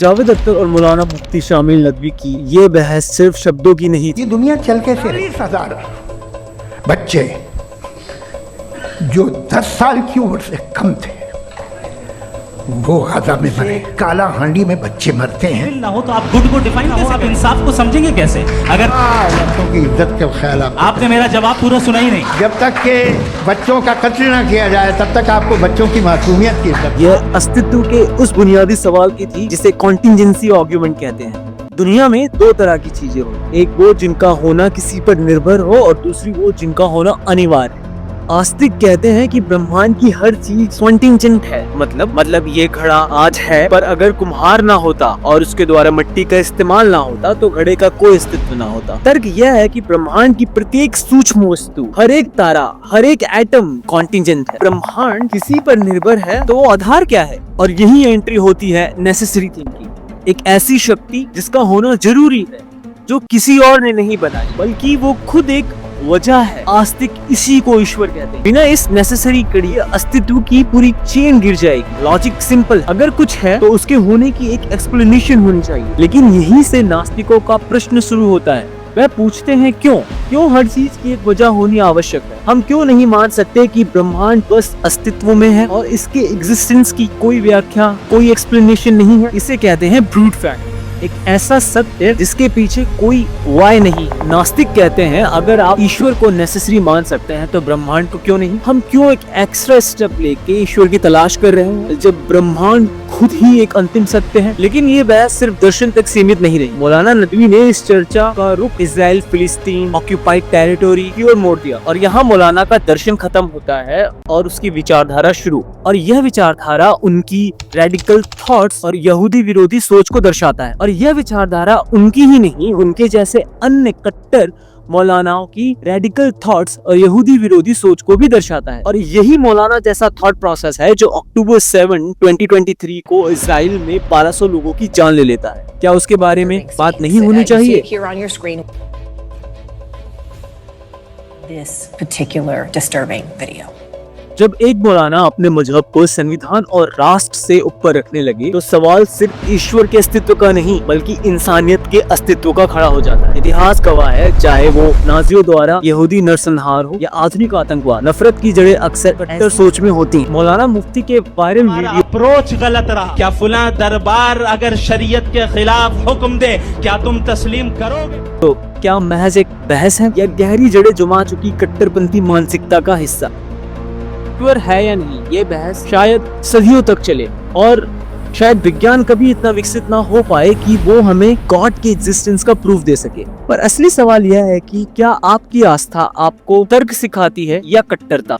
जावेद अख्तर और मौलाना मुफ्ती शामिल नदवी की ये बहस सिर्फ शब्दों की नहीं थी। ये दुनिया चल कैसे रही? 40,000 बच्चे जो 10 साल की उम्र से कम थे वो गाजा में मरे। काला हांडी में बच्चे मरते हैं। ना हो तो आप गुड को डिफाइन कैसे, आप इंसाफ को समझेंगे कैसे? अगर बच्चों की इज्जत का ख्याल आपने मेरा जवाब पूरा सुना ही नहीं। जब तक के बच्चों का कत्ल ना किया जाए तब तक आपको बच्चों की मासूमियत की इज्जत। यह अस्तित्व के उस बुनियादी सवाल की थी जिसे कॉन्टिजेंसी आर्ग्यूमेंट कहते हैं। दुनिया में दो तरह की चीजें हो, एक वो जिनका होना किसी पर निर्भर हो और दूसरी वो जिनका होना अनिवार्य है। आस्तिक कहते हैं कि ब्रह्मांड की हर चीज कॉन्टिजेंट है, मतलब ये घड़ा आज है पर अगर कुम्हार ना होता और उसके द्वारा मिट्टी का इस्तेमाल ना होता तो घड़े का कोई अस्तित्व ना होता। तर्क यह है कि ब्रह्मांड की प्रत्येक सूक्ष्म वस्तु, हर एक तारा, हर एक एटम कॉन्टिजेंट है। ब्रह्मांड किसी पर निर्भर है तो वो आधार क्या है? और यही एंट्री होती है नेसेसरी थिंकिंग, एक ऐसी शक्ति जिसका होना जरूरी है, जो किसी और ने नहीं बनाई बल्कि वो खुद एक वजह है। आस्तिक इसी को ईश्वर कहते हैं। बिना इस नेसेसरी कड़ी अस्तित्व की पूरी चेन गिर जाएगी। लॉजिक सिंपल, अगर कुछ है तो उसके होने की एक एक्सप्लेनेशन होनी चाहिए। लेकिन यहीं से नास्तिकों का प्रश्न शुरू होता है। वह पूछते हैं क्यों हर चीज की एक वजह होनी आवश्यक है? हम क्यों नहीं मान सकते कि ब्रह्मांड बस अस्तित्व में है और इसके एग्जिस्टेंस की कोई व्याख्या, कोई एक्सप्लेनेशन नहीं है? इसे कहते हैं ब्रूट फैक्ट, एक ऐसा सत्य जिसके पीछे कोई वाय नहीं। नास्तिक कहते हैं अगर आप ईश्वर को नेसेसरी मान सकते हैं तो ब्रह्मांड को क्यों नहीं? हम क्यों एक एक्स्ट्रा स्टेप लेके ईश्वर की तलाश कर रहे हैं जब ब्रह्मांड खुद ही एक अंतिम सत्य है? लेकिन ये बहस सिर्फ दर्शन तक सीमित नहीं रही। मौलाना नदवी ने इस चर्चा का रुख इजराइल, फिलिस्तीन, ऑक्यूपाइड टेरिटोरी की ओर मोड़ दिया और यहाँ मौलाना का दर्शन खत्म होता है और उसकी विचारधारा शुरू। और यह विचारधारा उनकी रेडिकल थॉट्स और यहूदी विरोधी सोच को दर्शाता है। और यह विचारधारा उनकी ही नहीं, उनके जैसे अन्य कट्टर मौलानाओं की रेडिकल थॉट्स और यहूदी विरोधी सोच को भी दर्शाता है। और यही मौलाना जैसा थॉट प्रोसेस है जो अक्टूबर 7, 2023 को इजराइल में 1200 लोगों की जान ले लेता है। क्या उसके बारे में बात नहीं होनी चाहिए? This particular disturbing video. जब एक मौलाना अपने मजहब को संविधान और राष्ट्र से ऊपर रखने लगे तो सवाल सिर्फ ईश्वर के अस्तित्व का नहीं बल्कि इंसानियत के अस्तित्व का खड़ा हो जाता है। इतिहास गवाह है, चाहे वो नाजियों द्वारा यहूदी नरसंहार हो या आधुनिक आतंकवाद, नफरत की जड़ें अक्सर कट्टर सोच में होती हैं। मौलाना मुफ्ती के वायरल वीडियो अप्रोच गलत रहा। क्या फुला दरबार अगर शरीयत के खिलाफ हुक्म दे क्या तुम तस्लीम करोगे? तो क्या महज एक बहस है या गहरी जड़ें जुमा चुकी कट्टरपंथी मानसिकता का हिस्सा है या नहीं? ये बहस शायद सदियों तक चले और शायद विज्ञान कभी इतना विकसित ना हो पाए कि वो हमें गॉड के एग्जिस्टेंस का प्रूफ दे सके। पर असली सवाल यह है कि क्या आपकी आस्था आपको तर्क सिखाती है या कट्टरता?